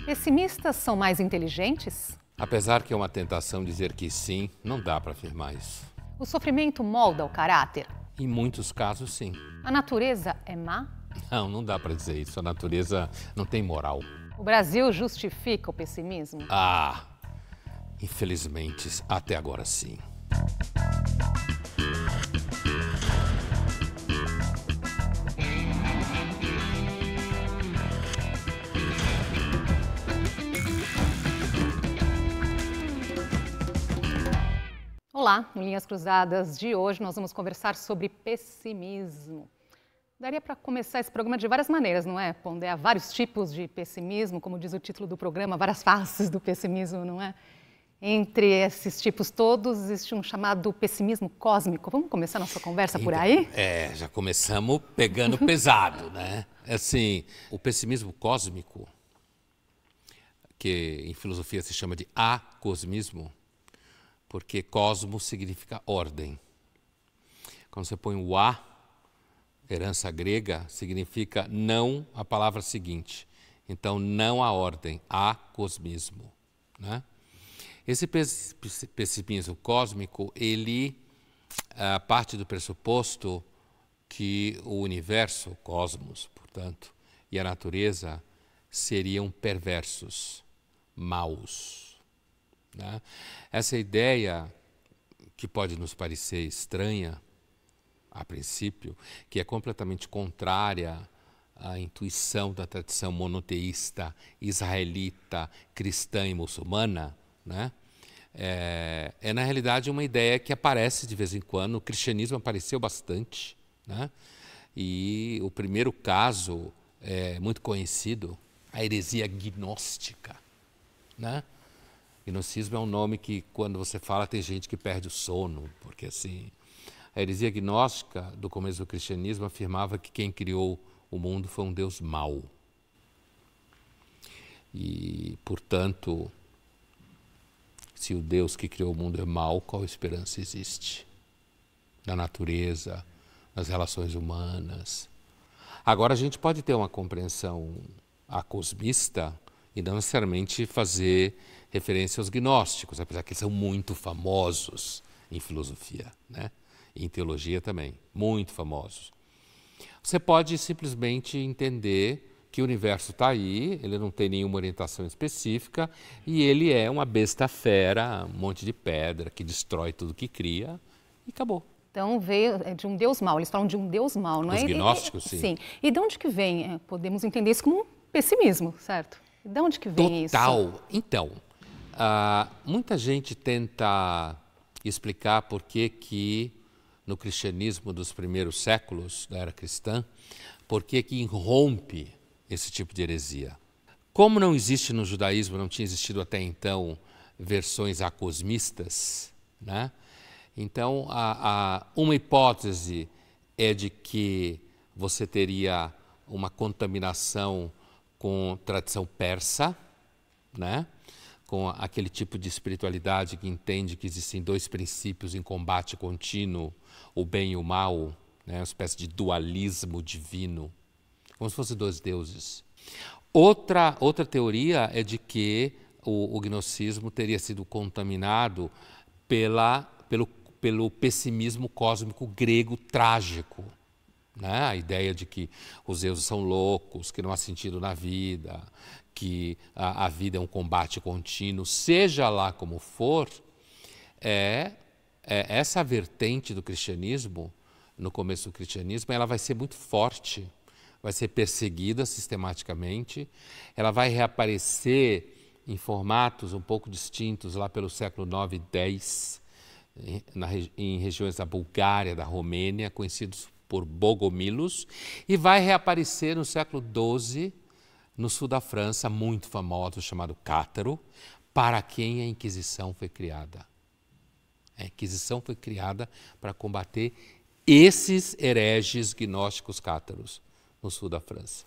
Pessimistas são mais inteligentes? Apesar que é uma tentação dizer que sim, não dá para afirmar isso. O sofrimento molda o caráter? Em muitos casos, sim. A natureza é má? Não dá para dizer isso. A natureza não tem moral. O Brasil justifica o pessimismo? Infelizmente, até agora sim. Olá, no Linhas Cruzadas de hoje nós vamos conversar sobre pessimismo. Daria para começar esse programa de várias maneiras, não é? Pondé, há vários tipos de pessimismo, como diz o título do programa, várias faces do pessimismo, não é? Entre esses tipos todos existe um chamado pessimismo cósmico. Vamos começar nossa conversa por aí? Já começamos pegando pesado, né? Assim, o pessimismo cósmico, que em filosofia se chama de acosmismo, porque cosmos significa ordem. Quando você põe o A, herança grega, significa não a palavra seguinte. Então, não a ordem, acosmismo, né? Esse pessimismo cósmico, ele parte do pressuposto que o universo, o cosmos, portanto, e a natureza seriam perversos, maus, né? Essa ideia, que pode nos parecer estranha, a princípio, que é completamente contrária à intuição da tradição monoteísta, israelita, cristã e muçulmana, né? É na realidade uma ideia que aparece de vez em quando. O cristianismo apareceu bastante, né? E o primeiro caso é muito conhecido, a heresia gnóstica, né? Gnosticismo é um nome que, quando você fala, tem gente que perde o sono, porque assim, a heresia gnóstica do começo do cristianismo afirmava que quem criou o mundo foi um Deus mau. E, portanto, se o Deus que criou o mundo é mau, qual esperança existe? Na natureza, nas relações humanas. Agora, a gente pode ter uma compreensão acosmista e não necessariamente fazer referência aos gnósticos, apesar que eles são muito famosos em filosofia, né? E em teologia também, muito famosos. Você pode simplesmente entender que o universo está aí, ele não tem nenhuma orientação específica e ele é uma besta fera, um monte de pedra que destrói tudo que cria e acabou. Então veio de um Deus mau, eles falam de um Deus mau, não é? Os gnósticos, sim. Sim. E de onde que vem? Podemos entender isso como um pessimismo, certo? De onde que vem isso? Total. Então, muita gente tenta explicar por que no cristianismo dos primeiros séculos da era cristã, por que irrompe esse tipo de heresia. Como não existe no judaísmo, não tinha existido até então versões acosmistas, né? Então, uma hipótese é de que você teria uma contaminação com tradição persa, né? Com aquele tipo de espiritualidade que entende que existem dois princípios em combate contínuo, o bem e o mal, né? Uma espécie de dualismo divino, como se fossem dois deuses. Outra teoria é de que o gnosticismo teria sido contaminado pelo pessimismo cósmico grego trágico, né? A ideia de que os deuses são loucos, que não há sentido na vida, que a vida é um combate contínuo, seja lá como for, essa vertente do cristianismo, no começo do cristianismo, ela vai ser muito forte, vai ser perseguida sistematicamente, ela vai reaparecer em formatos um pouco distintos lá pelo século IX e X, em regiões da Bulgária, da Romênia, conhecidos por Bogomilos, e vai reaparecer no século XII, no sul da França, muito famoso, chamado Cátaro, para quem a Inquisição foi criada. A Inquisição foi criada para combater esses hereges gnósticos cátaros no sul da França.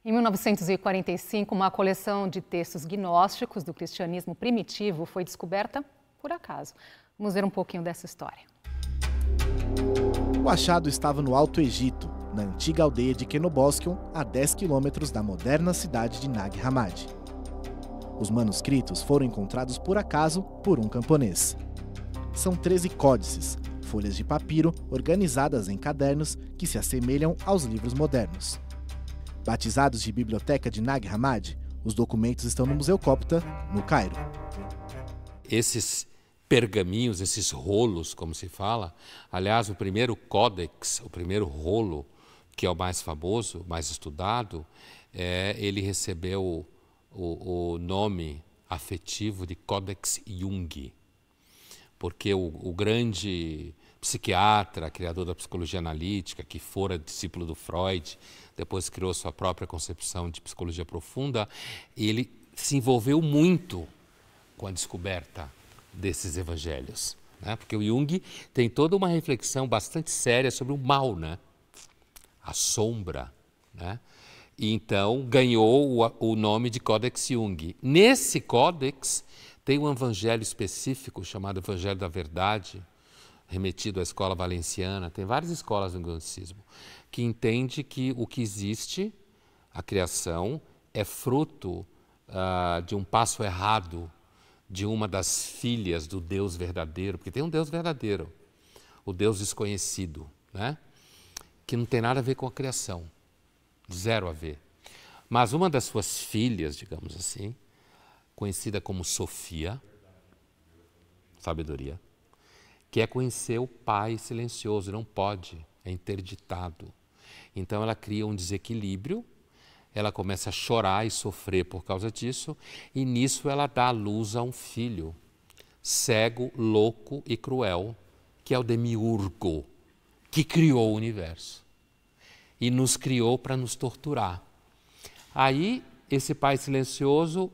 Em 1945, uma coleção de textos gnósticos do cristianismo primitivo foi descoberta por acaso. Vamos ver um pouquinho dessa história. O achado estava no Alto Egito, na antiga aldeia de Kenoboscion, a 10 quilômetros da moderna cidade de Nag Hammadi. Os manuscritos foram encontrados por acaso por um camponês. São 13 códices, folhas de papiro organizadas em cadernos que se assemelham aos livros modernos. Batizados de Biblioteca de Nag Hammadi, os documentos estão no Museu Copta, no Cairo. Esses pergaminhos, esses rolos, como se fala, aliás, o primeiro códex, o primeiro rolo, que é o mais famoso, mais estudado, ele recebeu o nome afetivo de Codex Jung, porque o grande psiquiatra, criador da psicologia analítica, que fora discípulo do Freud, depois criou sua própria concepção de psicologia profunda, ele se envolveu muito com a descoberta desses evangelhos, né? Porque o Jung tem toda uma reflexão bastante séria sobre o mal, né? A sombra, né? E então ganhou o nome de Codex Jung. Nesse códex tem um evangelho específico chamado Evangelho da Verdade, remetido à escola valenciana. Tem várias escolas do gnosticismo que entende que o que existe, a criação, é fruto de um passo errado de uma das filhas do Deus verdadeiro, porque tem um Deus verdadeiro, o Deus desconhecido, né? Que não tem nada a ver com a criação, zero a ver. Mas uma das suas filhas, digamos assim, conhecida como Sofia, sabedoria, quer conhecer o Pai silencioso, não pode, é interditado. Então ela cria um desequilíbrio, ela começa a chorar e sofrer por causa disso, e nisso ela dá à luz a um filho, cego, louco e cruel, que é o Demiurgo, que criou o universo e nos criou para nos torturar. Aí esse Pai silencioso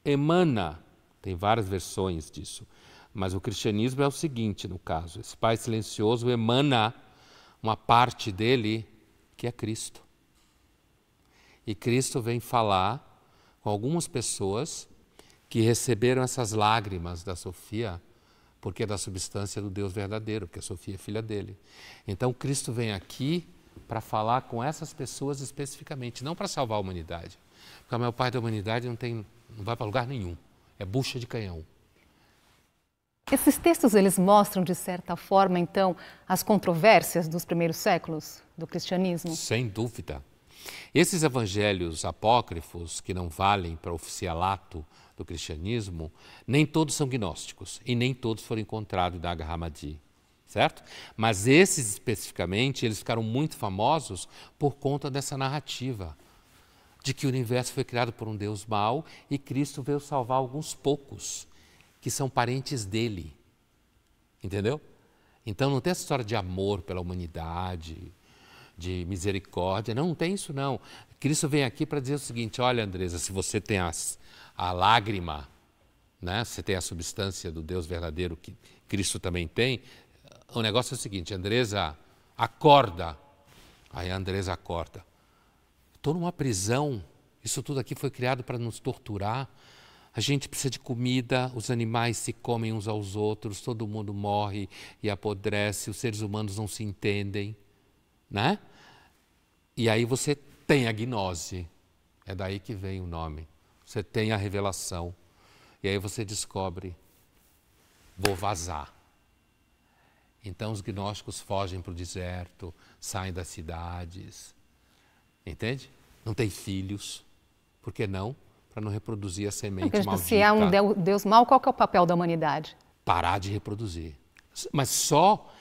emana, tem várias versões disso, mas o cristianismo é o seguinte, no caso, esse Pai silencioso emana uma parte dele que é Cristo. E Cristo vem falar com algumas pessoas que receberam essas lágrimas da Sofia, porque é da substância do Deus verdadeiro, porque a Sofia é filha dele. Então Cristo vem aqui para falar com essas pessoas especificamente, não para salvar a humanidade. Porque a maior parte da humanidade não vai para lugar nenhum, é bucha de canhão. Esses textos, eles mostram, de certa forma, então, as controvérsias dos primeiros séculos do cristianismo? Sem dúvida. Esses evangelhos apócrifos, que não valem para o oficialato do cristianismo, nem todos são gnósticos e nem todos foram encontrados em Nag Hammadi, certo? Mas esses especificamente, eles ficaram muito famosos por conta dessa narrativa de que o universo foi criado por um Deus mau e Cristo veio salvar alguns poucos que são parentes dele, entendeu? Então não tem essa história de amor pela humanidade, de misericórdia, não tem isso não. Cristo vem aqui para dizer o seguinte, olha Andresa, se você tem a lágrima, né? Você tem a substância do Deus verdadeiro que Cristo também tem, o negócio é o seguinte, Andresa, acorda. Aí a Andresa acorda. Estou numa prisão, isso tudo aqui foi criado para nos torturar, a gente precisa de comida, os animais se comem uns aos outros, todo mundo morre e apodrece, os seres humanos não se entendem, né? E aí você tem a gnose, é daí que vem o nome. Você tem a revelação. E aí você descobre, vou vazar. Então os gnósticos fogem para o deserto, saem das cidades, entende? Não tem filhos, por que não? Para não reproduzir a semente maldita. Se é um Deus mau, qual que é o papel da humanidade? Parar de reproduzir. Mas só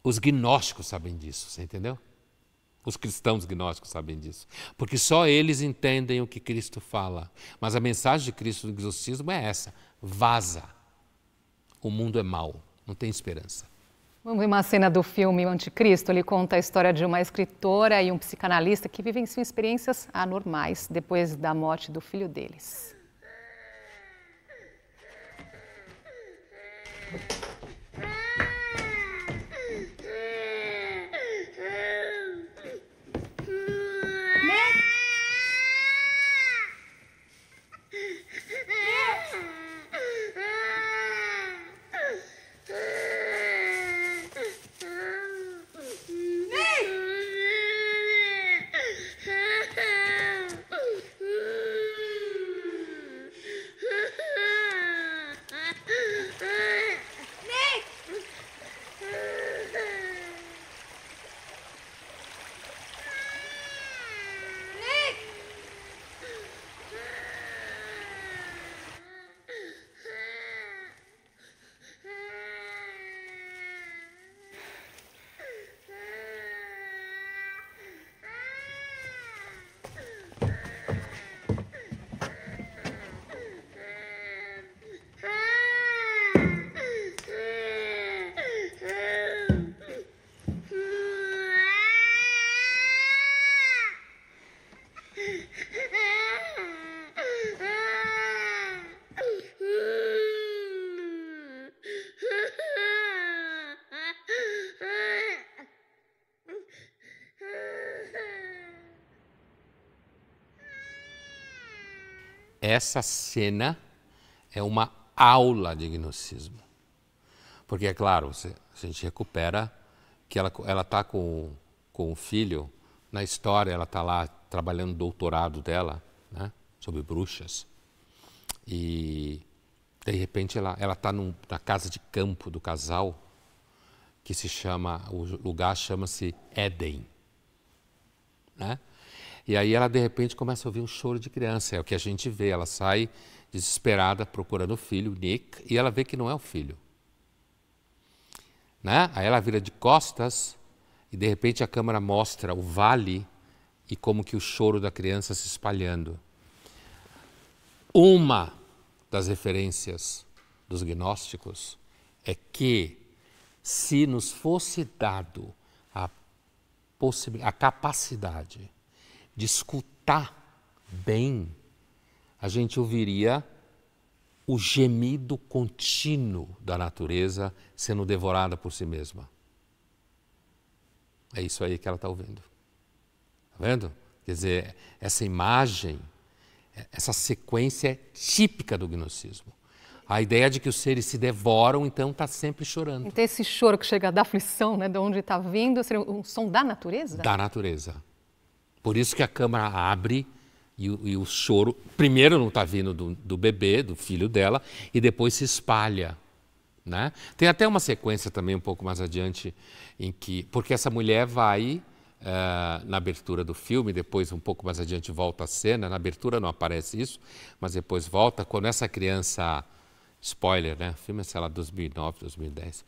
os gnósticos sabem disso, você entendeu? Os cristãos gnósticos sabem disso. Porque só eles entendem o que Cristo fala. Mas a mensagem de Cristo do gnosticismo é essa. Vaza. O mundo é mau. Não tem esperança. Vamos ver uma cena do filme O Anticristo. Ele conta a história de uma escritora e um psicanalista que vivenciam experiências anormais depois da morte do filho deles. essa cena é uma aula de gnosticismo. Porque, é claro, a gente recupera que ela está com o filho, na história ela está lá trabalhando o doutorado dela, né, sobre bruxas. E, de repente, ela está na casa de campo do casal, que o lugar chama-se Éden. Né? E aí ela, de repente, começa a ouvir um choro de criança. É o que a gente vê. Ela sai desesperada procurando o filho, Nick, e ela vê que não é o filho. Né? Aí ela vira de costas e, de repente, a câmera mostra o vale e como que o choro da criança se espalhando. Uma das referências dos gnósticos é que, se nos fosse dado a capacidade de escutar bem, a gente ouviria o gemido contínuo da natureza sendo devorada por si mesma. É isso aí que ela está ouvindo. Está vendo? Quer dizer, essa imagem, essa sequência é típica do gnosticismo. A ideia de que os seres se devoram, então está sempre chorando. Então esse choro que chega da aflição, né, de onde está vindo, seria um som da natureza? Da natureza. Por isso que a câmera abre e o choro, primeiro não está vindo do bebê, do filho dela, e depois se espalha. Né? Tem até uma sequência também um pouco mais adiante, porque essa mulher vai, na abertura do filme, depois um pouco mais adiante volta a cena, na abertura não aparece isso, mas depois volta, quando essa criança... Spoiler, né? O filme é, sei lá, 2009, 2010.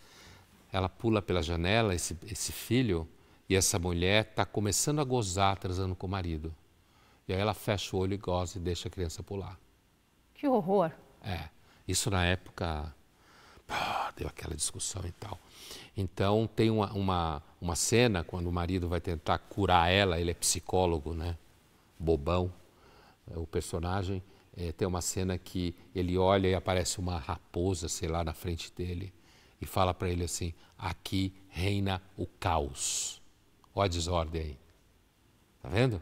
Ela pula pela janela, esse filho, e essa mulher está começando a gozar, transando com o marido. E aí ela fecha o olho e goza e deixa a criança pular. Que horror! Isso na época deu aquela discussão e tal. Então tem uma cena quando o marido vai tentar curar ela, ele é psicólogo, né? Bobão, o personagem. Tem uma cena que ele olha e aparece uma raposa, sei lá, na frente dele e fala para ele assim, aqui reina o caos. Olha a desordem aí. Tá vendo?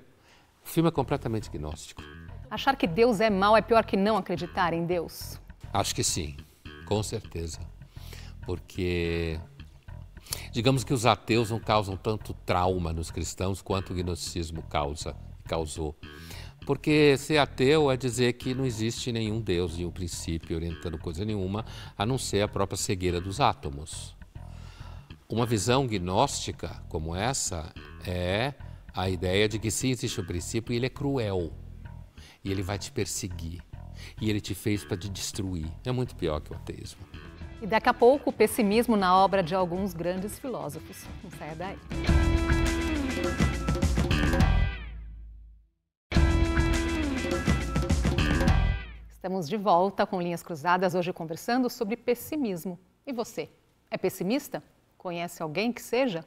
O filme é completamente gnóstico. Achar que Deus é mau é pior que não acreditar em Deus? Acho que sim, com certeza. Porque, digamos que os ateus não causam tanto trauma nos cristãos quanto o gnosticismo causou. Porque ser ateu é dizer que não existe nenhum Deus, nenhum princípio orientando coisa nenhuma, a não ser a própria cegueira dos átomos. Uma visão gnóstica como essa é a ideia de que sim, existe um princípio e ele é cruel. E ele vai te perseguir. E ele te fez para te destruir. É muito pior que o ateísmo. E daqui a pouco, o pessimismo na obra de alguns grandes filósofos. Não saia daí. Estamos de volta com Linhas Cruzadas, hoje conversando sobre pessimismo. E você, é pessimista? Conhece alguém que seja?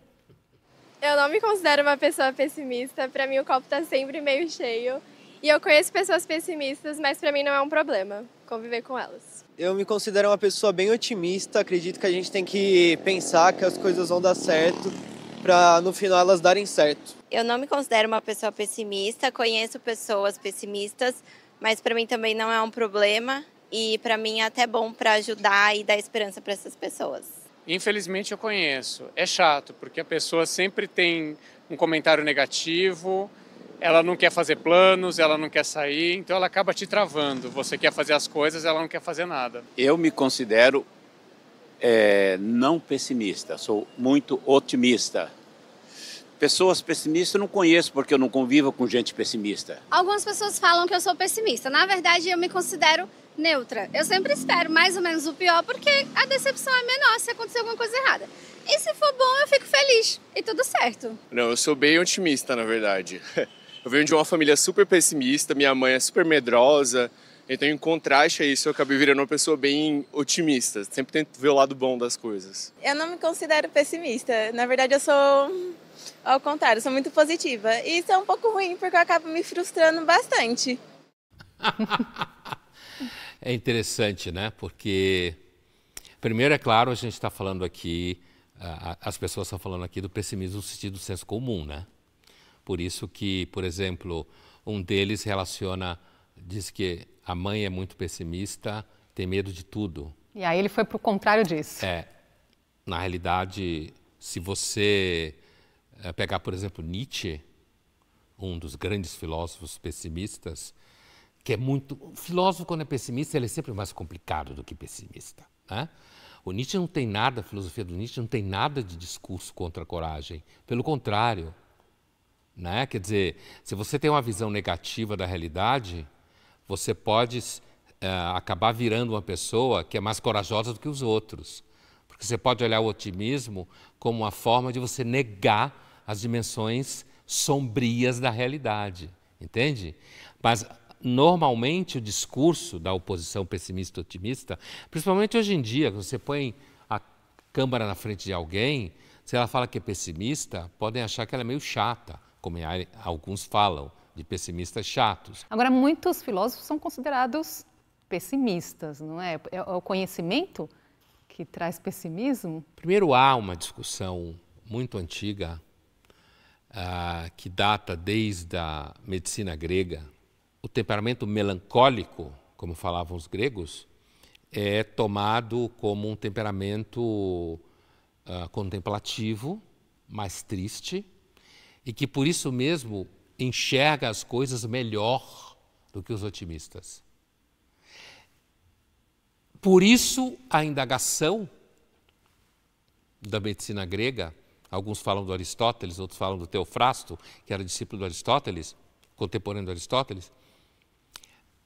Eu não me considero uma pessoa pessimista, para mim o copo está sempre meio cheio. E eu conheço pessoas pessimistas, mas para mim não é um problema conviver com elas. Eu me considero uma pessoa bem otimista, acredito que a gente tem que pensar que as coisas vão dar certo para no final elas darem certo. Eu não me considero uma pessoa pessimista, conheço pessoas pessimistas, mas para mim também não é um problema e para mim é até bom para ajudar e dar esperança para essas pessoas. Infelizmente eu conheço. É chato, porque a pessoa sempre tem um comentário negativo, ela não quer fazer planos, ela não quer sair, então ela acaba te travando. Você quer fazer as coisas, ela não quer fazer nada. Eu me considero não pessimista, sou muito otimista. Pessoas pessimistas eu não conheço porque eu não convivo com gente pessimista. Algumas pessoas falam que eu sou pessimista. Na verdade, eu me considero neutra. Eu sempre espero mais ou menos o pior porque a decepção é menor se acontecer alguma coisa errada. E se for bom, eu fico feliz e tudo certo. Não, eu sou bem otimista, na verdade. Eu venho de uma família super pessimista, minha mãe é super medrosa. Então, em contraste a isso, eu acabei virando uma pessoa bem otimista. Sempre tento ver o lado bom das coisas. Eu não me considero pessimista. Na verdade, eu sou ao contrário, sou muito positiva. E isso é um pouco ruim, porque eu acabo me frustrando bastante. É interessante, né? Porque, primeiro, é claro, a gente está falando aqui, as pessoas estão falando aqui do pessimismo no sentido do senso comum, né? Por isso que, por exemplo, um deles diz que A mãe é muito pessimista, tem medo de tudo. E aí ele foi para o contrário disso. Na realidade, se você pegar, por exemplo, Nietzsche, um dos grandes filósofos pessimistas, que é muito... O filósofo, quando é pessimista, ele é sempre mais complicado do que pessimista, né? O Nietzsche não tem nada, a filosofia do Nietzsche não tem nada de discurso contra a coragem. Pelo contrário, né? Quer dizer, se você tem uma visão negativa da realidade, você pode acabar virando uma pessoa que é mais corajosa do que os outros. Porque você pode olhar o otimismo como uma forma de você negar as dimensões sombrias da realidade, entende? Mas, normalmente, o discurso da oposição pessimista-otimista, principalmente hoje em dia, quando você põe a câmera na frente de alguém, se ela fala que é pessimista, podem achar que ela é meio chata, como alguns falam, de pessimistas chatos. Agora, muitos filósofos são considerados pessimistas, não é? É o conhecimento que traz pessimismo? Primeiro, há uma discussão muito antiga, que data desde a medicina grega. O temperamento melancólico, como falavam os gregos, é tomado como um temperamento contemplativo, mais triste, e que por isso mesmo enxerga as coisas melhor do que os otimistas. Por isso, a indagação da medicina grega, alguns falam do Aristóteles, outros falam do Teofrasto, que era discípulo do Aristóteles, contemporâneo do Aristóteles,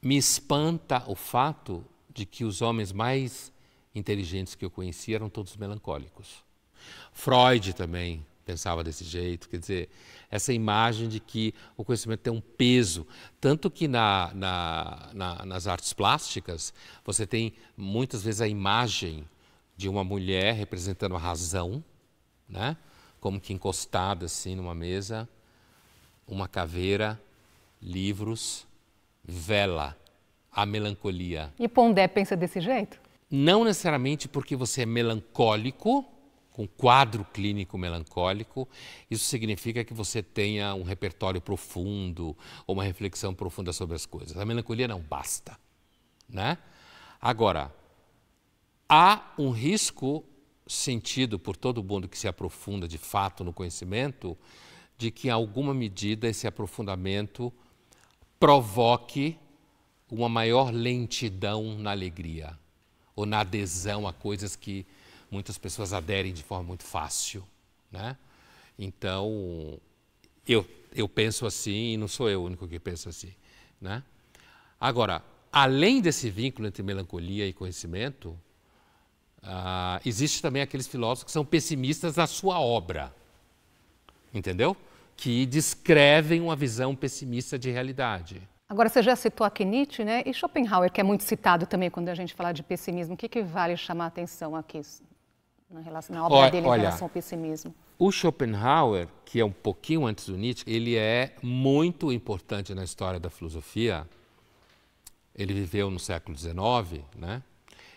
me espanta o fato de que os homens mais inteligentes que eu conheci eram todos melancólicos. Freud também pensava desse jeito, quer dizer, essa imagem de que o conhecimento tem um peso, tanto que nas artes plásticas você tem muitas vezes a imagem de uma mulher representando a razão, né? Como que encostada assim numa mesa, uma caveira, livros, vela, a melancolia. E Pondé pensa desse jeito? Não necessariamente porque você é melancólico, com quadro clínico melancólico, isso significa que você tenha um repertório profundo ou uma reflexão profunda sobre as coisas. A melancolia não basta, né? Agora, há um risco sentido por todo mundo que se aprofunda de fato no conhecimento, de que em alguma medida esse aprofundamento provoque uma maior lentidão na alegria ou na adesão a coisas que muitas pessoas aderem de forma muito fácil, né? Então, eu penso assim e não sou eu o único que penso assim, né? Agora, além desse vínculo entre melancolia e conhecimento, existe também aqueles filósofos que são pessimistas na sua obra, entendeu? Que descrevem uma visão pessimista de realidade. Agora, você já citou aqui Nietzsche, né? E Schopenhauer, que é muito citado também quando a gente fala de pessimismo. O que vale chamar a atenção aqui na obra dele em relação ao pessimismo? O Schopenhauer, que é um pouquinho antes do Nietzsche, ele é muito importante na história da filosofia. Ele viveu no século XIX, né?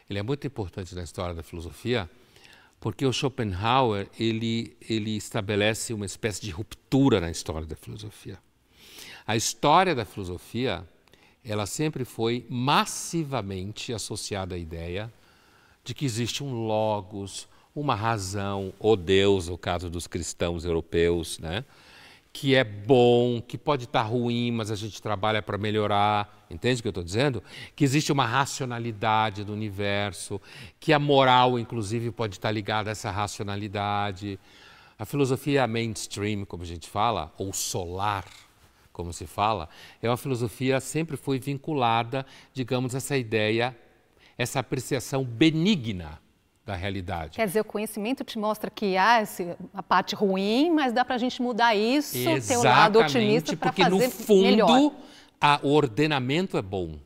Ele é muito importante na história da filosofia porque o Schopenhauer ele estabelece uma espécie de ruptura na história da filosofia. A história da filosofia, ela sempre foi massivamente associada à ideia de que existe um logos, uma razão, ou Deus, no caso dos cristãos europeus, né? Que é bom, que pode estar ruim, mas a gente trabalha para melhorar. Entende o que eu estou dizendo? Que existe uma racionalidade do universo, que a moral, inclusive, pode estar ligada a essa racionalidade. A filosofia mainstream, como a gente fala, ou solar, como se fala, é uma filosofia que sempre foi vinculada, digamos, a essa ideia, essa apreciação benigna da realidade. Quer dizer, o conhecimento te mostra que há a parte ruim, mas dá para a gente mudar isso, ter o lado otimista para fazer melhor. Porque no fundo, o ordenamento é bom,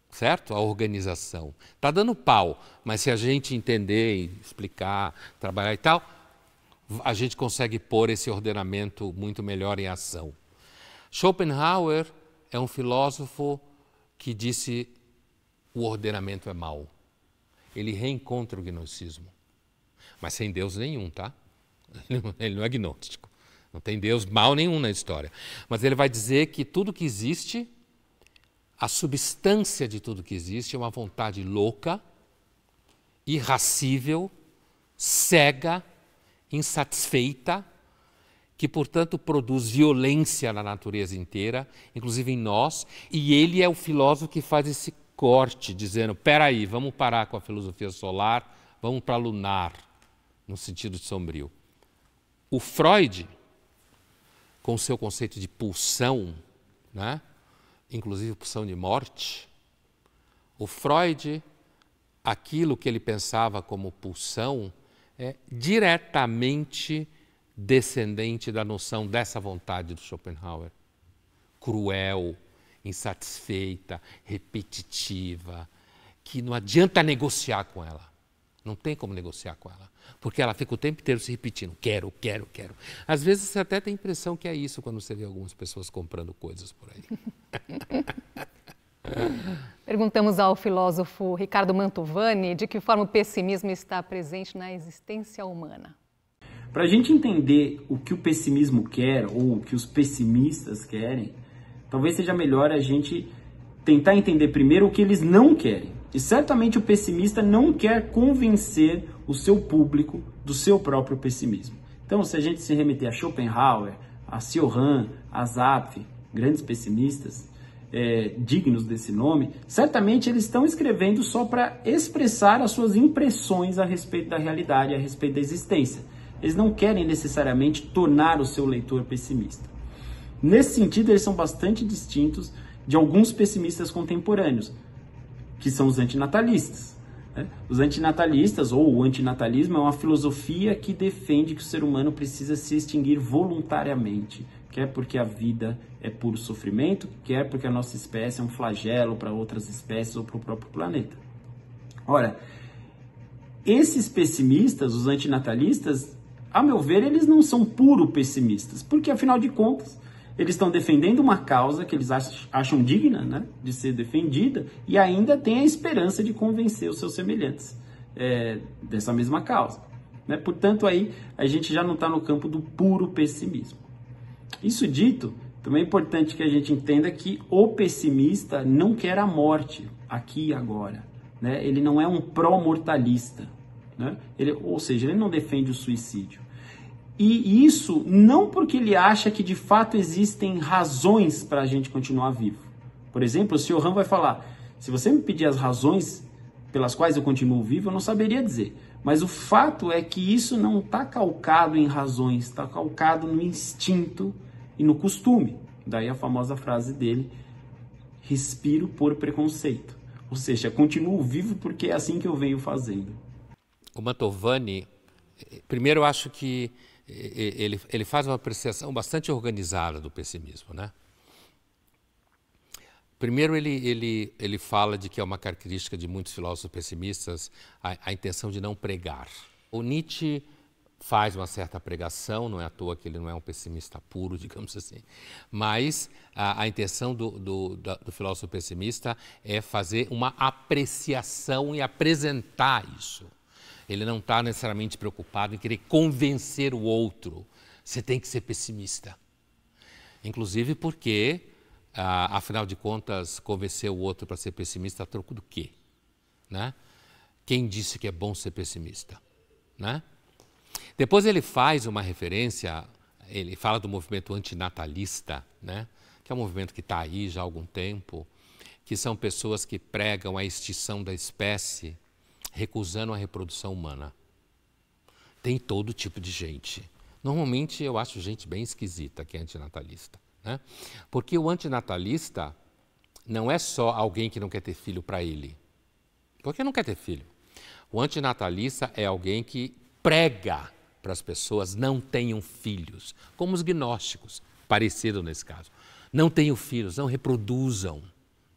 certo? A organização. Está dando pau, mas se a gente entender e explicar, trabalhar e tal, a gente consegue pôr esse ordenamento muito melhor em ação. Schopenhauer é um filósofo que disse o ordenamento é mau. Ele reencontra o gnosticismo, mas sem Deus nenhum, tá? Ele não é gnóstico, não tem Deus mal nenhum na história. Mas ele vai dizer que tudo que existe a substância de tudo que existe é uma vontade louca, irracível, cega, insatisfeita, que, portanto, produz violência na natureza inteira, inclusive em nós, e ele é o filósofo que faz esse corte, dizendo, peraí, vamos parar com a filosofia solar, vamos para a lunar, no sentido de sombrio. O Freud, com o seu conceito de pulsão, né? Inclusive pulsão de morte, o Freud, aquilo que ele pensava como pulsão, é diretamente descendente da noção dessa vontade do Schopenhauer. Cruel, insatisfeita, repetitiva, que não adianta negociar com ela. Não tem como negociar com ela, porque ela fica o tempo inteiro se repetindo, quero, quero, quero. Às vezes você até tem a impressão que é isso quando você vê algumas pessoas comprando coisas por aí. Perguntamos ao filósofo Ricardo Mantovani de que forma o pessimismo está presente na existência humana. Para a gente entender o que o pessimismo quer ou o que os pessimistas querem, talvez seja melhor a gente tentar entender primeiro o que eles não querem. E certamente o pessimista não quer convencer o seu público do seu próprio pessimismo. Então, se a gente se remeter a Schopenhauer, a Cioran, a Zapf, grandes pessimistas, dignos desse nome, certamente eles estão escrevendo só para expressar as suas impressões a respeito da realidade, a respeito da existência. Eles não querem necessariamente tornar o seu leitor pessimista. Nesse sentido, eles são bastante distintos de alguns pessimistas contemporâneos, que são os antinatalistas. Os antinatalistas, ou o antinatalismo, é uma filosofia que defende que o ser humano precisa se extinguir voluntariamente, quer porque a vida é puro sofrimento, quer porque a nossa espécie é um flagelo para outras espécies ou para o próprio planeta. Ora, esses pessimistas, os antinatalistas, a meu ver, eles não são puro pessimistas, porque, afinal de contas, eles estão defendendo uma causa que eles acham digna, né, de ser defendida, e ainda têm a esperança de convencer os seus semelhantes dessa mesma causa. Né? Portanto, aí a gente já não está no campo do puro pessimismo. Isso dito, também é importante que a gente entenda que o pessimista não quer a morte aqui e agora. Né? Ele não é um pró-mortalista. Né? Ou seja, ele não defende o suicídio. E isso não porque ele acha que de fato existem razões para a gente continuar vivo. Por exemplo, o Cioran vai falar, se você me pedir as razões pelas quais eu continuo vivo, eu não saberia dizer. Mas o fato é que isso não está calcado em razões, está calcado no instinto e no costume. Daí a famosa frase dele, respiro por preconceito. Ou seja, continuo vivo porque é assim que eu venho fazendo. O Mantovani, primeiro eu acho que ele faz uma apreciação bastante organizada do pessimismo, né? Primeiro ele fala de que é uma característica de muitos filósofos pessimistas a intenção de não pregar. O Nietzsche faz uma certa pregação, não é à toa que ele não é um pessimista puro, digamos assim, mas a intenção do filósofo pessimista é fazer uma apreciação e apresentar isso. Ele não está necessariamente preocupado em querer convencer o outro. Você tem que ser pessimista. Inclusive porque, afinal de contas, convencer o outro para ser pessimista a troco do quê? Né? Quem disse que é bom ser pessimista? Né? Depois ele faz uma referência, ele fala do movimento antinatalista, né? Que é um movimento que está aí já há algum tempo, que são pessoas que pregam a extinção da espécie, recusando a reprodução humana. Tem todo tipo de gente. Normalmente eu acho gente bem esquisita que é antinatalista. Né? Porque o antinatalista não é só alguém que não quer ter filho para ele. Porque não quer ter filho. O antinatalista é alguém que prega para as pessoas não tenham filhos, como os gnósticos, parecido nesse caso. Não tenham filhos, não reproduzam.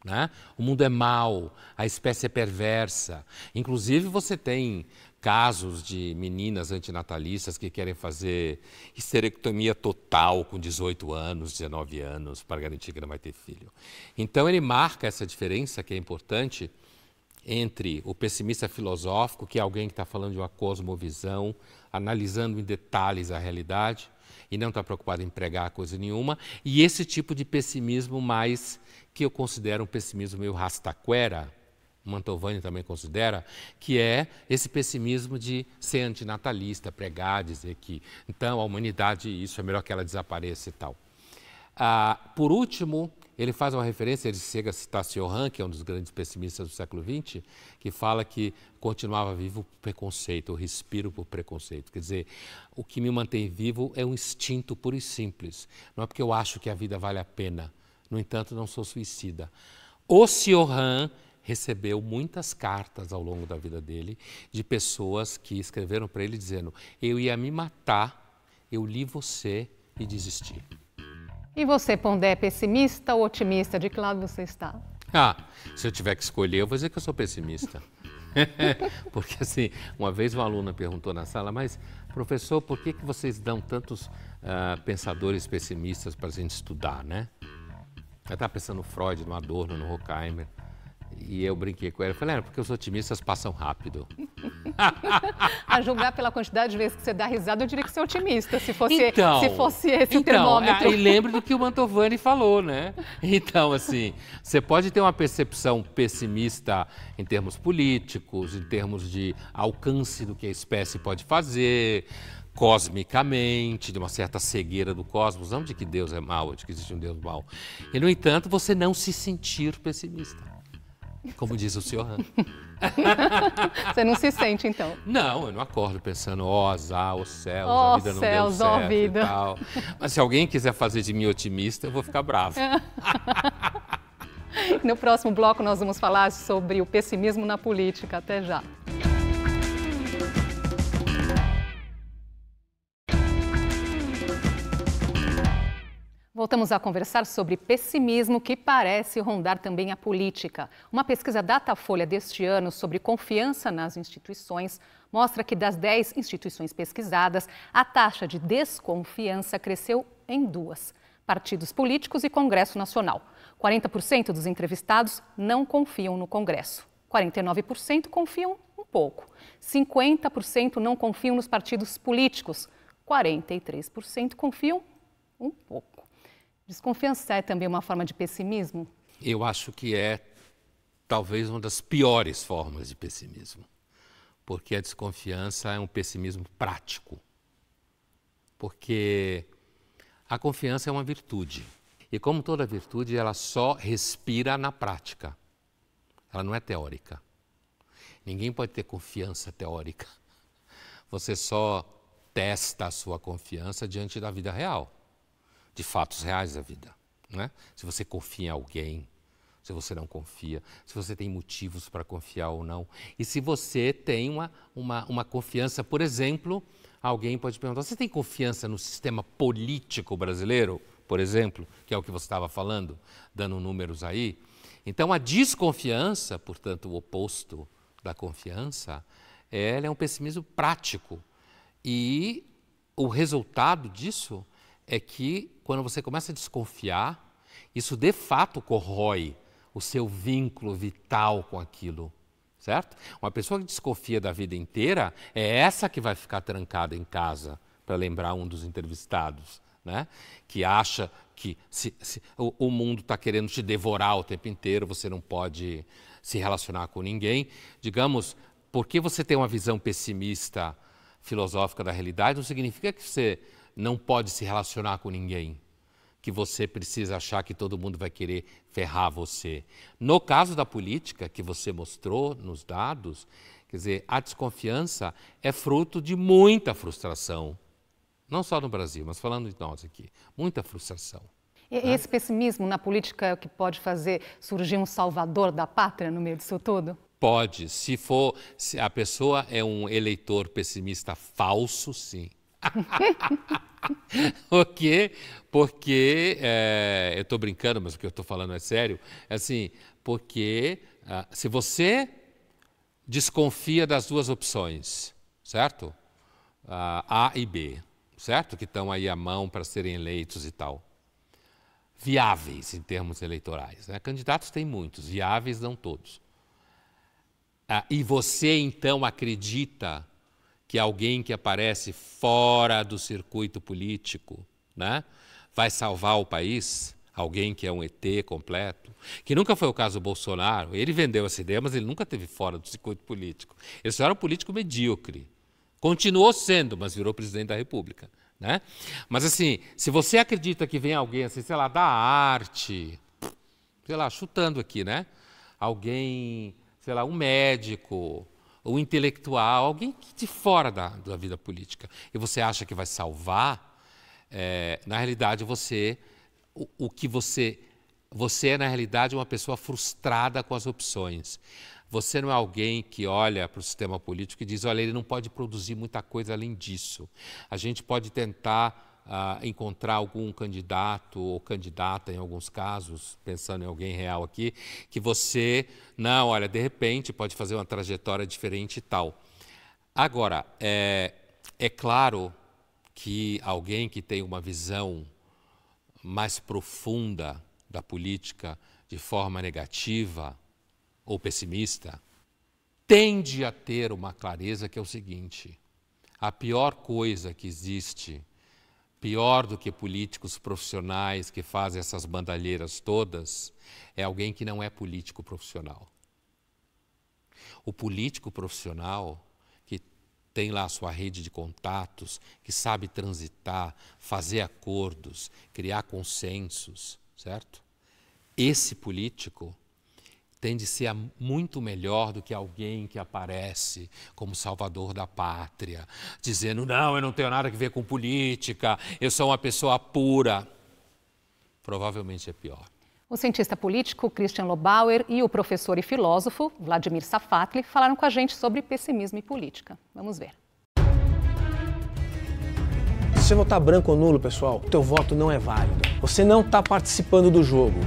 Né? O mundo é mau, a espécie é perversa. Inclusive você tem casos de meninas antinatalistas que querem fazer histerectomia total com 18 anos, 19 anos, para garantir que não vai ter filho. Então ele marca essa diferença que é importante entre o pessimista filosófico, que é alguém que está falando de uma cosmovisão, analisando em detalhes a realidade, e não está preocupado em pregar coisa nenhuma, e esse tipo de pessimismo mais que eu considero um pessimismo meio rastaquera, Mantovani também considera, que é esse pessimismo de ser antinatalista, pregar, dizer que então a humanidade, isso é melhor que ela desapareça e tal. Por último, ele faz uma referência, ele chega a citar Cioran, que é um dos grandes pessimistas do século XX, que fala que continuava vivo por preconceito, eu respiro por preconceito. Quer dizer, o que me mantém vivo é um instinto puro e simples. Não é porque eu acho que a vida vale a pena. No entanto, não sou suicida. O Cioran recebeu muitas cartas ao longo da vida dele de pessoas que escreveram para ele dizendo: eu ia me matar, eu li você e desisti. E você, Pondé, pessimista ou otimista? De que lado você está? Se eu tiver que escolher, eu vou dizer que eu sou pessimista. Porque assim, uma vez uma aluna perguntou na sala, mas professor, por que vocês dão tantos pensadores pessimistas para a gente estudar, né? Eu estava pensando no Freud, no Adorno, no Horkheimer. E eu brinquei com ela, falei, porque os otimistas passam rápido. A julgar pela quantidade de vezes que você dá risada, eu diria que você é otimista, se fosse esse o termômetro. E lembro do que o Mantovani falou, né? Então, assim, você pode ter uma percepção pessimista em termos políticos, em termos de alcance do que a espécie pode fazer, cosmicamente, de uma certa cegueira do cosmos, não de que Deus é mau, de que existe um Deus mau. E, no entanto, você não se sentir pessimista. Como diz o Cioran. Você não se sente, então? Não, eu não acordo pensando, azar, os céus, a vida não deu certo vida. E tal. Mas se alguém quiser fazer de mim otimista, eu vou ficar bravo. No próximo bloco nós vamos falar sobre o pessimismo na política. Até já. Voltamos a conversar sobre pessimismo que parece rondar também a política. Uma pesquisa Datafolha deste ano sobre confiança nas instituições mostra que das 10 instituições pesquisadas, a taxa de desconfiança cresceu em 2, partidos políticos e Congresso Nacional. 40% dos entrevistados não confiam no Congresso, 49% confiam um pouco, 50% não confiam nos partidos políticos, 43% confiam um pouco. Desconfiança é também uma forma de pessimismo? Eu acho que é talvez uma das piores formas de pessimismo, porque a desconfiança é um pessimismo prático, porque a confiança é uma virtude e, como toda virtude, ela só respira na prática, ela não é teórica. Ninguém pode ter confiança teórica, você só testa a sua confiança diante da vida real, de fatos reais da vida, né? Se você confia em alguém, se você não confia, se você tem motivos para confiar ou não. E se você tem uma confiança, por exemplo, alguém pode perguntar, você tem confiança no sistema político brasileiro, por exemplo, que é o que você estava falando, dando números aí? Então a desconfiança, portanto o oposto da confiança, ela é um pessimismo prático. E o resultado disso é que, quando você começa a desconfiar, isso de fato corrói o seu vínculo vital com aquilo, certo? Uma pessoa que desconfia da vida inteira é essa que vai ficar trancada em casa, para lembrar um dos entrevistados, né? Que acha que o mundo está querendo te devorar o tempo inteiro, você não pode se relacionar com ninguém. Digamos, porque você tem uma visão pessimista filosófica da realidade, não significa que você não pode se relacionar com ninguém, que você precisa achar que todo mundo vai querer ferrar você. No caso da política, que você mostrou nos dados, quer dizer, a desconfiança é fruto de muita frustração, não só no Brasil, mas falando de nós aqui, muita frustração. E esse pessimismo na política é o que pode fazer surgir um salvador da pátria no meio disso tudo? Pode, se a pessoa é um eleitor pessimista falso, sim. Por quê? Porque, eu estou brincando, mas o que eu estou falando é sério, é assim, porque se você desconfia das duas opções, certo? A e B, certo? Que estão aí à mão para serem eleitos e tal. Viáveis em termos eleitorais, né? Candidatos tem muitos, viáveis não todos. E você então acredita que alguém que aparece fora do circuito político, né, vai salvar o país, alguém que é um ET completo, que nunca foi o caso do Bolsonaro. Ele vendeu essa ideia, mas ele nunca esteve fora do circuito político. Ele só era um político medíocre. Continuou sendo, mas virou presidente da República, né? Mas assim, se você acredita que vem alguém assim, sei lá, da arte, sei lá, chutando aqui, né? Alguém, sei lá, um médico, um intelectual, alguém de fora da vida política, e você acha que vai salvar, na realidade você é, na realidade, uma pessoa frustrada com as opções. Você não é alguém que olha para o sistema político e diz, olha, ele não pode produzir muita coisa além disso. A gente pode tentar encontrar algum candidato ou candidata, em alguns casos, pensando em alguém real aqui, que você, não, olha, de repente pode fazer uma trajetória diferente e tal. Agora, é claro que alguém que tem uma visão mais profunda da política de forma negativa ou pessimista, tende a ter uma clareza que é o seguinte: a pior coisa que existe, pior do que políticos profissionais que fazem essas bandalheiras todas, é alguém que não é político profissional. O político profissional, que tem lá a sua rede de contatos, que sabe transitar, fazer acordos, criar consensos, certo? Esse político tende a ser muito melhor do que alguém que aparece como salvador da pátria, dizendo, não, eu não tenho nada a ver com política, eu sou uma pessoa pura. Provavelmente é pior. O cientista político Christian Lobauer e o professor e filósofo Vladimir Safatli falaram com a gente sobre pessimismo e política. Vamos ver. Se você votar branco ou nulo, pessoal, o teu voto não é válido. Você não está participando do jogo.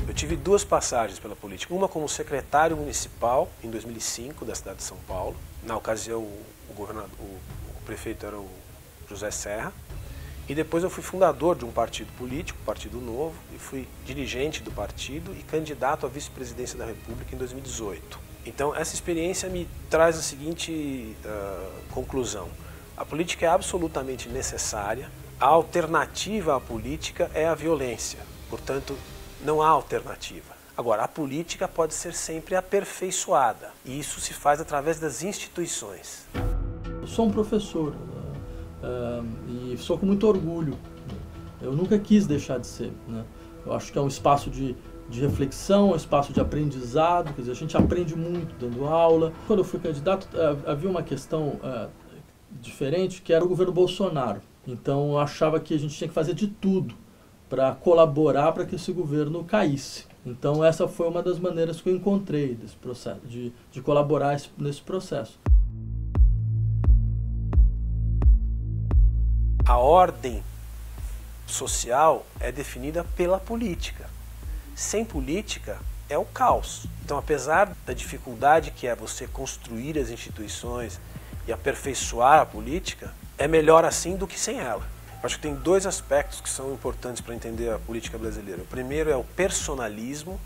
Eu tive duas passagens pela política. Uma como secretário municipal, em 2005, da cidade de São Paulo. Na ocasião, o prefeito era o José Serra. E depois eu fui fundador de um partido político, Partido Novo, e fui dirigente do partido e candidato à vice-presidência da República em 2018. Então, essa experiência me traz a seguinte conclusão. A política é absolutamente necessária. A alternativa à política é a violência. Portanto, não há alternativa. Agora, a política pode ser sempre aperfeiçoada. E isso se faz através das instituições. Eu sou um professor e sou com muito orgulho. Eu nunca quis deixar de ser, né? Eu acho que é um espaço de reflexão, um espaço de aprendizado. Quer dizer, a gente aprende muito dando aula. Quando eu fui candidato, havia uma questão diferente, que era o governo Bolsonaro. Então, eu achava que a gente tinha que fazer de tudo para colaborar para que esse governo caísse. Então, essa foi uma das maneiras que eu encontrei desse processo, de colaborar nesse processo. A ordem social é definida pela política. Sem política é o caos. Então, apesar da dificuldade que é você construir as instituições e aperfeiçoar a política, é melhor assim do que sem ela. Acho que tem dois aspectos que são importantes para entender a política brasileira. O primeiro é o personalismo,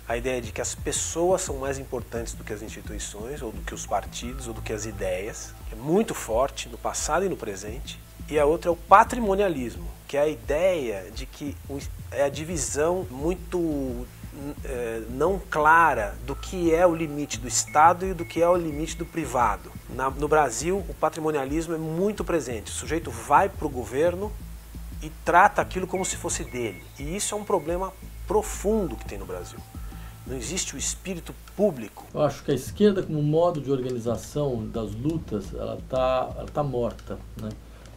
a ideia de que as pessoas são mais importantes do que as instituições, ou do que os partidos, ou do que as ideias, que é muito forte no passado e no presente. E a outra é o patrimonialismo, que é a ideia de que é a divisão muito não clara do que é o limite do Estado e do que é o limite do privado. No Brasil, o patrimonialismo é muito presente. O sujeito vai para o governo e trata aquilo como se fosse dele. E isso é um problema profundo que tem no Brasil. Não existe o espírito público. Eu acho que a esquerda, como modo de organização das lutas, ela tá morta, né?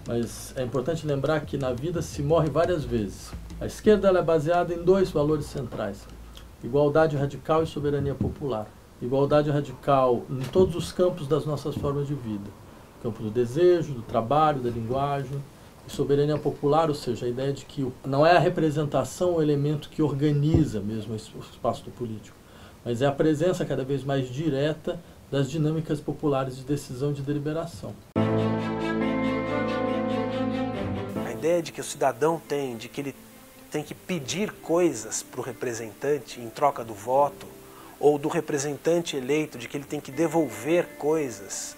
Mas é importante lembrar que na vida se morre várias vezes. A esquerda ela é baseada em dois valores centrais: igualdade radical e soberania popular. Igualdade radical em todos os campos das nossas formas de vida. O campo do desejo, do trabalho, da linguagem. E soberania popular, ou seja, a ideia de que não é a representação o elemento que organiza mesmo o espaço do político, mas é a presença cada vez mais direta das dinâmicas populares de decisão e de deliberação. A ideia de que o cidadão tem, de que ele tem que pedir coisas para o representante em troca do voto, ou do representante eleito, de que ele tem que devolver coisas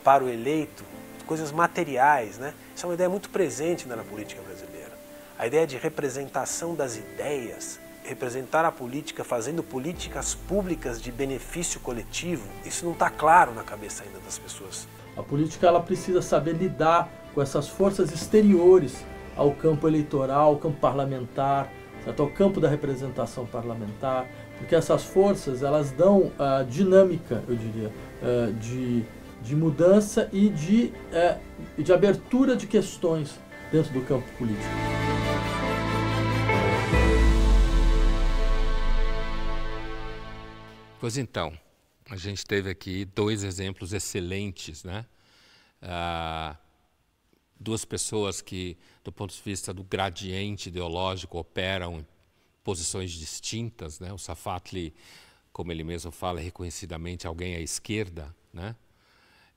para o eleito, coisas materiais, né? Isso é uma ideia muito presente na política brasileira. A ideia de representação das ideias, representar a política fazendo políticas públicas de benefício coletivo, isso não está claro na cabeça ainda das pessoas. A política ela precisa saber lidar com essas forças exteriores ao campo eleitoral, ao campo parlamentar, certo? Ao campo da representação parlamentar, porque essas forças elas dão dinâmica, eu diria, de mudança e de abertura de questões dentro do campo político. Pois então, a gente teve aqui 2 exemplos excelentes, né? Duas pessoas que, do ponto de vista do gradiente ideológico, operam em posições distintas, né? O Safatli, como ele mesmo fala, é reconhecidamente alguém à esquerda, né?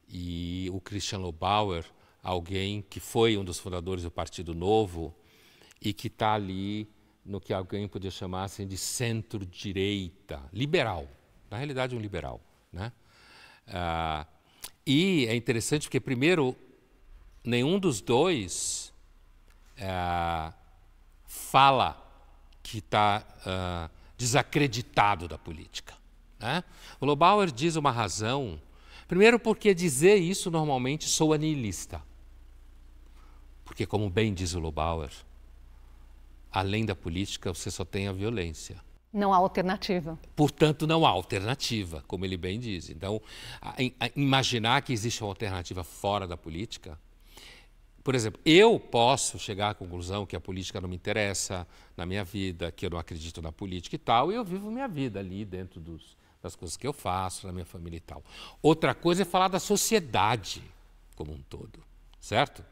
E o Christian Lobauer, alguém que foi um dos fundadores do Partido Novo e que está ali no que alguém podia chamar assim, de centro-direita, liberal. Na realidade, um liberal, né? E é interessante porque, primeiro, nenhum dos dois fala que está desacreditado da política, né? O Lobauer diz uma razão, primeiro porque dizer isso normalmente soa nihilista. Porque, como bem diz o Lobauer, além da política você só tem a violência. Não há alternativa. Portanto, não há alternativa, como ele bem diz. Então, imaginar que existe uma alternativa fora da política... Por exemplo, eu posso chegar à conclusão que a política não me interessa na minha vida, que eu não acredito na política e tal, e eu vivo minha vida ali dentro das coisas que eu faço, na minha família e tal. Outra coisa é falar da sociedade como um todo. Certo?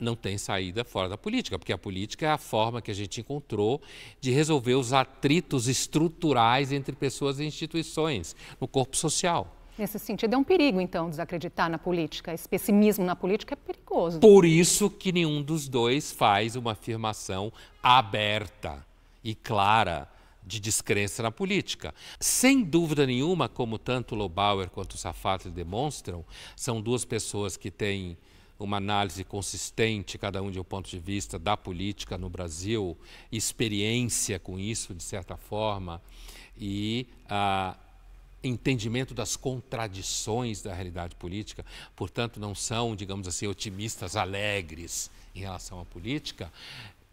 Não tem saída fora da política, porque a política é a forma que a gente encontrou de resolver os atritos estruturais entre pessoas e instituições no corpo social. Nesse sentido, é um perigo, então, desacreditar na política. Esse pessimismo na política é perigoso. Por isso que nenhum dos dois faz uma afirmação aberta e clara de descrença na política. Sem dúvida nenhuma, como tanto Lobauer quanto Safatli demonstram, são duas pessoas que têm uma análise consistente, cada um de um ponto de vista da política no Brasil, experiência com isso, de certa forma, e entendimento das contradições da realidade política, portanto, não são, digamos assim, otimistas alegres em relação à política.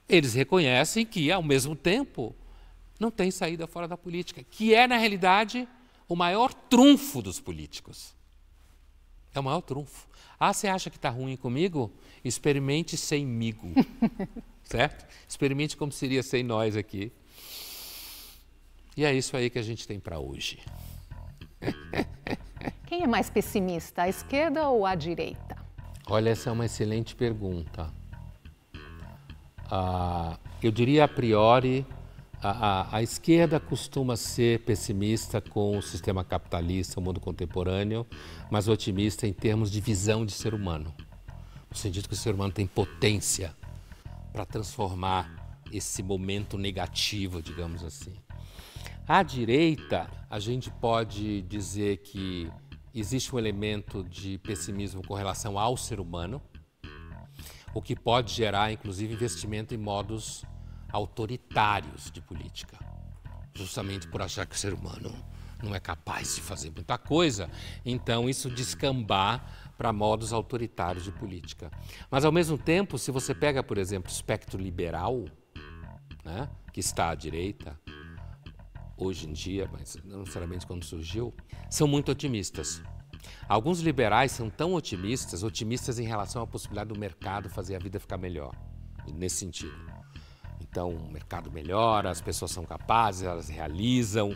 Eles reconhecem que, ao mesmo tempo, não tem saída fora da política, que é, na realidade, o maior trunfo dos políticos. É o maior trunfo. Você acha que está ruim comigo? Experimente semigo, certo? Experimente como seria sem nós aqui. E é isso aí que a gente tem para hoje. Quem é mais pessimista, a esquerda ou a direita? Olha, essa é uma excelente pergunta. Eu diria a priori, a esquerda costuma ser pessimista com o sistema capitalista, o mundo contemporâneo, mas otimista em termos de visão de ser humano. No sentido que o ser humano tem potência para transformar esse momento negativo, digamos assim. À direita, a gente pode dizer que existe um elemento de pessimismo com relação ao ser humano, o que pode gerar, inclusive, investimento em modos autoritários de política, justamente por achar que o ser humano não é capaz de fazer muita coisa, então isso descambar para modos autoritários de política. Mas, ao mesmo tempo, se você pega, por exemplo, o espectro liberal, né, que está à direita, hoje em dia, mas não necessariamente quando surgiu, são muito otimistas. Alguns liberais são tão otimistas em relação à possibilidade do mercado fazer a vida ficar melhor, nesse sentido. Então, o mercado melhora, as pessoas são capazes, elas realizam,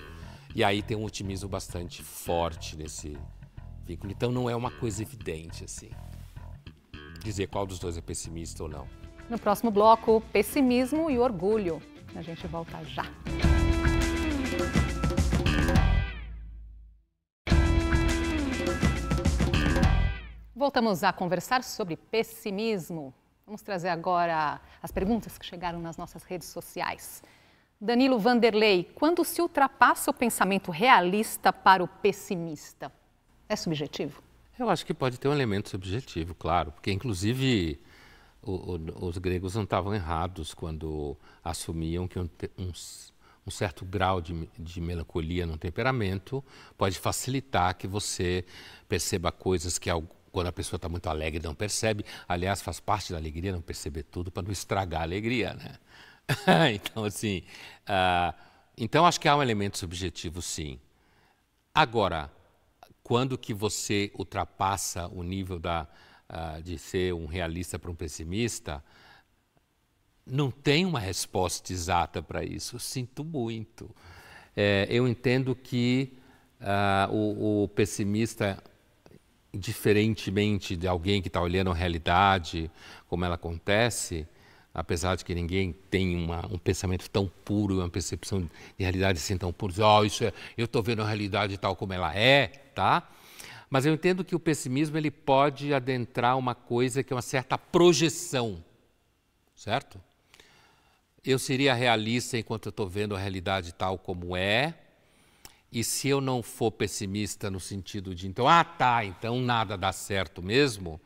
e aí tem um otimismo bastante forte nesse vínculo. Então, não é uma coisa evidente, assim, dizer qual dos dois é pessimista ou não. No próximo bloco, pessimismo e orgulho. A gente volta já. Voltamos a conversar sobre pessimismo. Vamos trazer agora as perguntas que chegaram nas nossas redes sociais. Danilo Vanderlei, quando se ultrapassa o pensamento realista para o pessimista, é subjetivo? Eu acho que pode ter um elemento subjetivo, claro, porque inclusive os gregos não estavam errados quando assumiam que um certo grau de melancolia no temperamento pode facilitar que você perceba coisas que quando a pessoa está muito alegre não percebe. Aliás, faz parte da alegria não perceber tudo para não estragar a alegria, né? Então, assim, então acho que há um elemento subjetivo, sim. Agora, quando que você ultrapassa o nível de ser um realista para um pessimista, não tem uma resposta exata para isso. Eu sinto muito. Eu entendo que o pessimista, diferentemente de alguém que está olhando a realidade como ela acontece, apesar de que ninguém tem um pensamento tão puro, uma percepção de realidade assim tão pura, eu estou vendo a realidade tal como ela é, tá? Mas eu entendo que o pessimismo ele pode adentrar uma coisa que é uma certa projeção, certo? Eu seria realista enquanto eu estou vendo a realidade tal como é, e se eu não for pessimista no sentido de, então nada dá certo mesmo,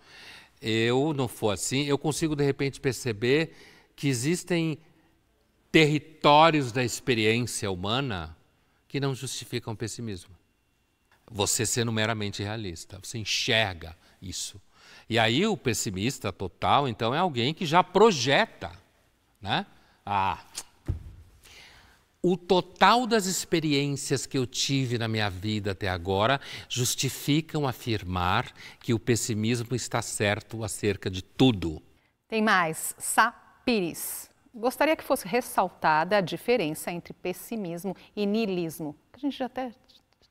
eu não for assim, eu consigo de repente perceber que existem territórios da experiência humana que não justificam o pessimismo. Você sendo meramente realista, você enxerga isso. E aí o pessimista total, então, é alguém que já projeta, né? O total das experiências que eu tive na minha vida até agora justificam afirmar que o pessimismo está certo acerca de tudo. Tem mais. Sá Pires. Gostaria que fosse ressaltada a diferença entre pessimismo e niilismo. A gente já até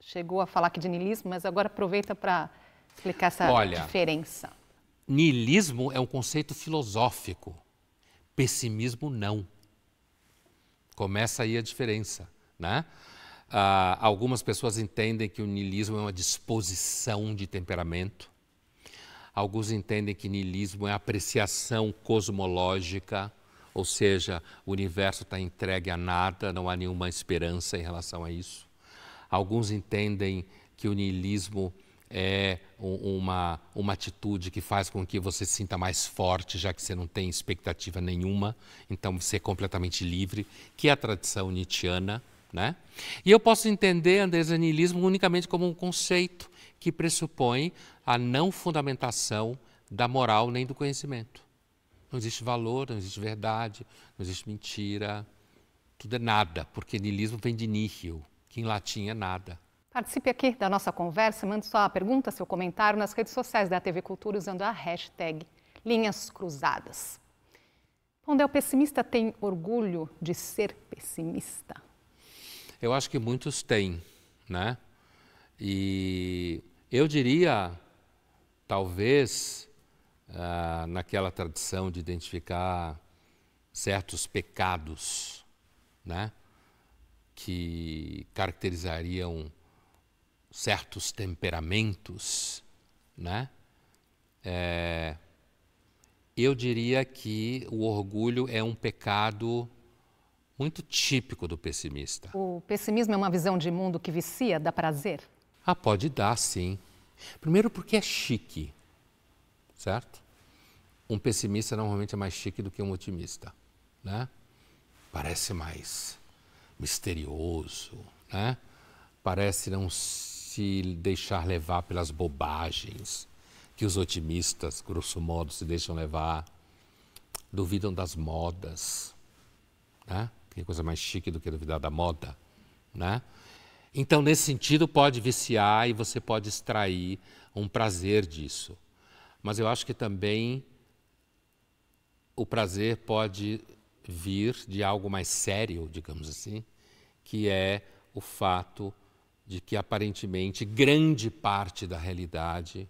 chegou a falar aqui de niilismo, mas agora aproveita para explicar essa diferença. Niilismo é um conceito filosófico. Pessimismo não. Começa aí a diferença, né? Algumas pessoas entendem que o niilismo é uma disposição de temperamento. Alguns entendem que niilismo é apreciação cosmológica, ou seja, o universo está entregue a nada, não há nenhuma esperança em relação a isso. Alguns entendem que o niilismo é uma atitude que faz com que você se sinta mais forte, já que você não tem expectativa nenhuma, então você é completamente livre, que é a tradição nietzschiana, né? E eu posso entender, Andresa, o niilismo unicamente como um conceito que pressupõe a não fundamentação da moral nem do conhecimento. Não existe valor, não existe verdade, não existe mentira, tudo é nada, porque niilismo vem de nihil, que em latim é nada. Participe aqui da nossa conversa, mande sua pergunta, seu comentário nas redes sociais da TV Cultura usando a hashtag Linhas Cruzadas. Pondé, o pessimista tem orgulho de ser pessimista? Eu acho que muitos têm, né? E eu diria, talvez, naquela tradição de identificar certos pecados, né? Que caracterizariam certos temperamentos, né? Eu diria que o orgulho é um pecado muito típico do pessimista. O pessimismo é uma visão de mundo que vicia, dá prazer? Pode dar, sim. Primeiro porque é chique, certo? Um pessimista normalmente é mais chique do que um otimista, né? Parece mais misterioso, né? Parece não se deixar levar pelas bobagens que os otimistas, grosso modo, se deixam levar, duvidam das modas, né? Que coisa mais chique do que duvidar da moda, né? Então, nesse sentido, pode viciar e você pode extrair um prazer disso. Mas eu acho que também o prazer pode vir de algo mais sério, digamos assim, que é o fato de que, aparentemente, grande parte da realidade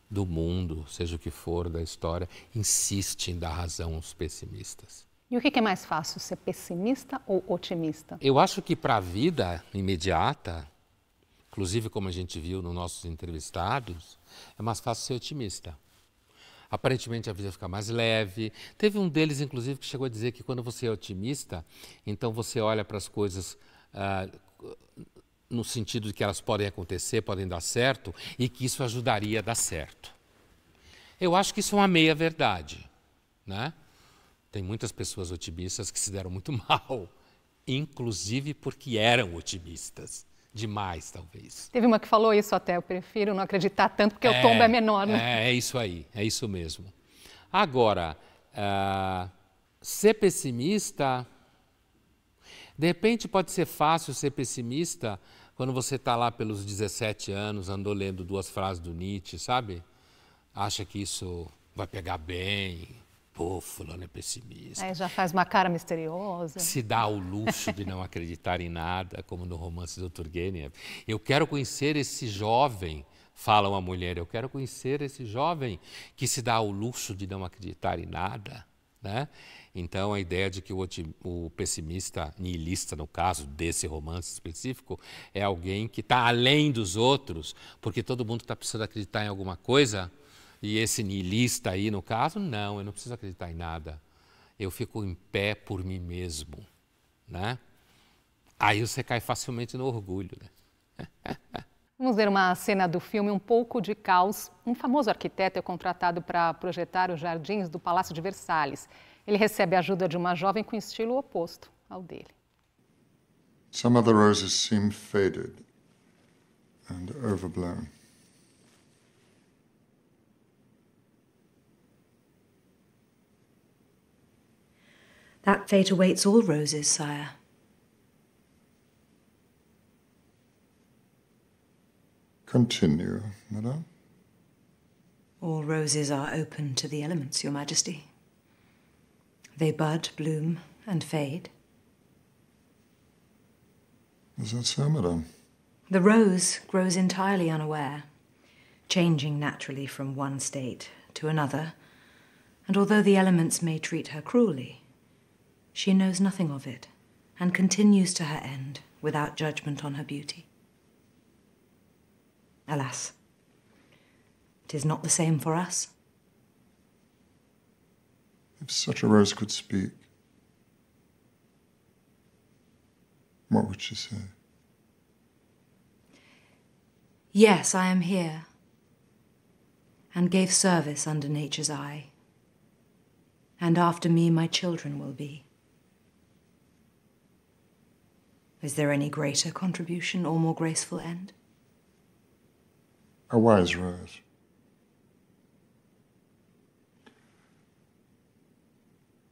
do mundo, seja o que for da história, insiste em dar razão aos pessimistas. E o que é mais fácil, ser pessimista ou otimista? Eu acho que para a vida imediata, inclusive como a gente viu nos nossos entrevistados, é mais fácil ser otimista. Aparentemente a vida fica mais leve. Teve um deles, inclusive, que chegou a dizer que quando você é otimista, então você olha para as coisas no sentido de que elas podem acontecer, podem dar certo, e que isso ajudaria a dar certo. Eu acho que isso é uma meia-verdade, né? Tem muitas pessoas otimistas que se deram muito mal, inclusive porque eram otimistas. Demais, talvez. Teve uma que falou isso até, eu prefiro não acreditar tanto porque o tombo é menor, né? É isso aí, é isso mesmo. Agora, ser pessimista, de repente pode ser fácil ser pessimista quando você está lá pelos 17 anos, andou lendo 2 frases do Nietzsche, sabe? Acha que isso vai pegar bem. Pô, fulano é pessimista. Aí já faz uma cara misteriosa. Se dá o luxo de não acreditar em nada, como no romance do Turgenev. Eu quero conhecer esse jovem, fala uma mulher, eu quero conhecer esse jovem que se dá o luxo de não acreditar em nada, né? Então, a ideia de que o pessimista, nihilista, no caso desse romance específico, é alguém que está além dos outros, porque todo mundo está precisando acreditar em alguma coisa. E esse nihilista aí, no caso, não, eu não preciso acreditar em nada. Eu fico em pé por mim mesmo, né? Aí você cai facilmente no orgulho, né? Vamos ver uma cena do filme Um Pouco de Caos. Um famoso arquiteto é contratado para projetar os jardins do Palácio de Versalhes. Ele recebe a ajuda de uma jovem com estilo oposto ao dele. Some of the roses seem faded and overblown. That fate awaits all roses, sire. Continue, madame. All roses are open to the elements, Your Majesty. They bud, bloom, and fade. Is that so, madame? The rose grows entirely unaware, changing naturally from one state to another, and although the elements may treat her cruelly, she knows nothing of it and continues to her end without judgment on her beauty. Alas, it is not the same for us. If such a rose could speak, what would she say? Yes, I am here, and gave service under nature's eye, and after me my children will be. Is there any greater contribution or more graceful end? A wise rose.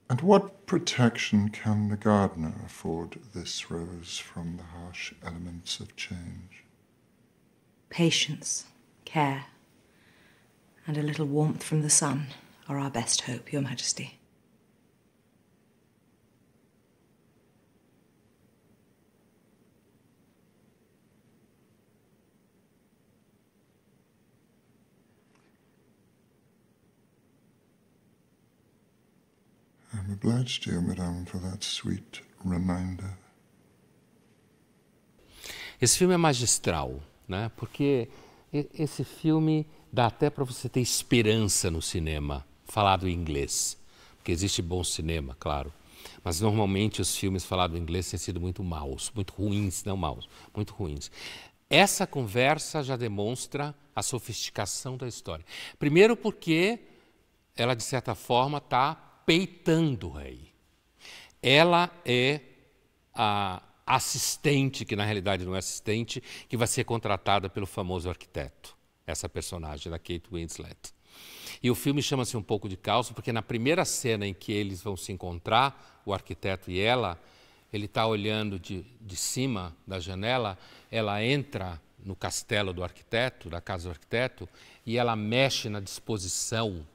And what protection can the gardener afford this rose from the harsh elements of change? Patience, care, and a little warmth from the sun are our best hope, Your Majesty. I'm obliged to you, madame, for that sweet reminder. Esse filme é magistral, né? Porque esse filme dá até para você ter esperança no cinema, falado em inglês. Porque existe bom cinema, claro. Mas normalmente os filmes falados em inglês têm sido muito maus, muito ruins, não maus, muito ruins. Essa conversa já demonstra a sofisticação da história. Primeiro porque ela, de certa forma, está peitando o rei. Ela é a assistente, que na realidade não é assistente, que vai ser contratada pelo famoso arquiteto, essa personagem da Kate Winslet. E o filme chama-se Um Pouco de Caos, porque na primeira cena em que eles vão se encontrar, o arquiteto e ela, ele está olhando de cima da janela, ela entra no castelo do arquiteto, da casa do arquiteto, e ela mexe na disposição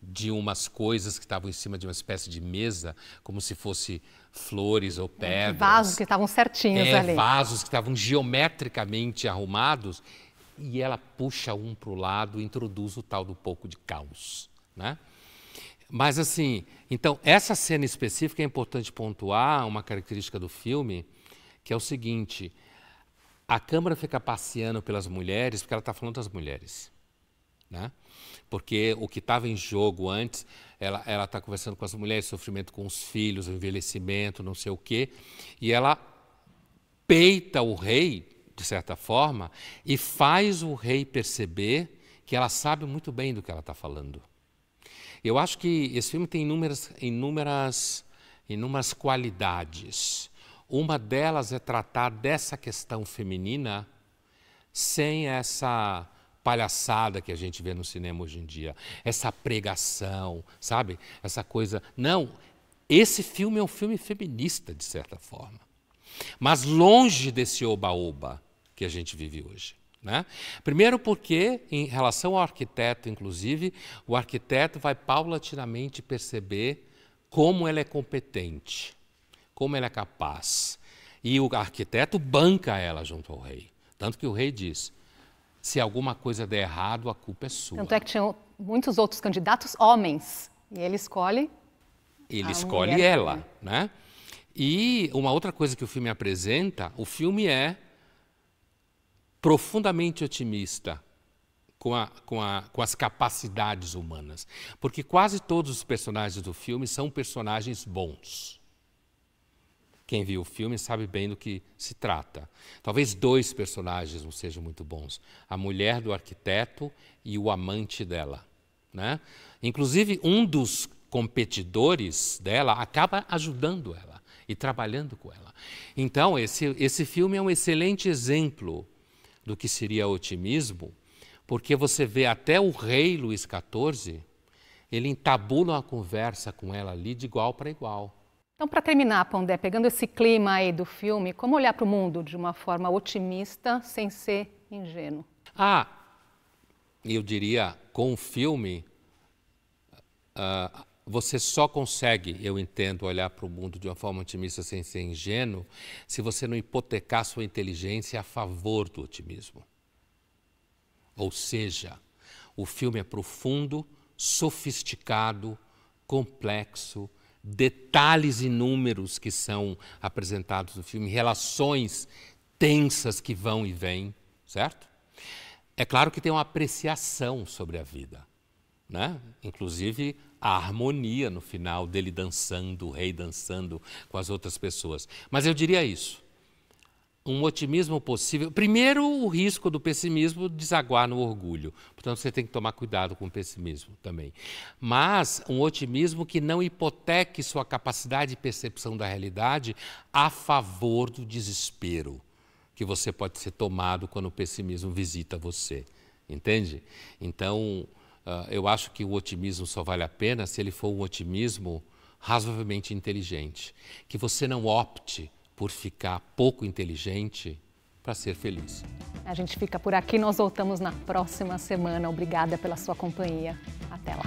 de umas coisas que estavam em cima de uma espécie de mesa, como se fosse flores ou pedras. Vasos que estavam certinhos ali. Vasos que estavam geometricamente arrumados, e ela puxa um para o lado e introduz o tal do pouco de caos, né? Mas assim, então, essa cena específica é importante pontuar uma característica do filme, que é o seguinte: a câmera fica passeando pelas mulheres, porque ela está falando das mulheres. né? Porque o que estava em jogo antes, ela está conversando com as mulheres, sofrimento com os filhos, o envelhecimento, não sei o quê, e ela peita o rei, de certa forma, e faz o rei perceber que ela sabe muito bem do que ela está falando. Eu acho que esse filme tem inúmeras qualidades. Uma delas é tratar dessa questão feminina sem essa palhaçada que a gente vê no cinema hoje em dia, essa pregação, sabe? Essa coisa... Não, esse filme é um filme feminista, de certa forma, mas longe desse oba-oba que a gente vive hoje, né? Primeiro porque, em relação ao arquiteto, inclusive, o arquiteto vai paulatinamente perceber como ela é competente, como ela é capaz. E o arquiteto banca ela junto ao rei. Tanto que o rei diz, se alguma coisa der errado, a culpa é sua. Tanto é que tinham muitos outros candidatos homens, e ele escolhe... Ele escolhe ela, né? E uma outra coisa que o filme apresenta, o filme é profundamente otimista com as capacidades humanas. Porque quase todos os personagens do filme são personagens bons. Quem viu o filme sabe bem do que se trata. Talvez 2 personagens não sejam muito bons. A mulher do arquiteto e o amante dela, né? Inclusive, um dos competidores dela acaba ajudando ela e trabalhando com ela. Então, esse filme é um excelente exemplo do que seria otimismo, porque você vê até o rei Luís XIV, ele entabula uma conversa com ela ali de igual para igual. Então, para terminar, Pondé, pegando esse clima aí do filme, como olhar para o mundo de uma forma otimista sem ser ingênuo? Eu diria, com o filme, você só consegue, eu entendo, olhar para o mundo de uma forma otimista sem ser ingênuo, se você não hipotecar sua inteligência a favor do otimismo. Ou seja, o filme é profundo, sofisticado, complexo, detalhes inúmeros que são apresentados no filme, relações tensas que vão e vêm, certo? É claro que tem uma apreciação sobre a vida, né? Inclusive a harmonia no final dele dançando, o rei dançando com as outras pessoas. Mas eu diria isso, um otimismo possível. Primeiro, o risco do pessimismo desaguar no orgulho. Portanto, você tem que tomar cuidado com o pessimismo também. Mas um otimismo que não hipoteque sua capacidade de percepção da realidade a favor do desespero que você pode ser tomado quando o pessimismo visita você. Entende? Então, eu acho que o otimismo só vale a pena se ele for um otimismo razoavelmente inteligente. Que você não opte por ficar pouco inteligente para ser feliz. A gente fica por aqui, nós voltamos na próxima semana. Obrigada pela sua companhia. Até lá.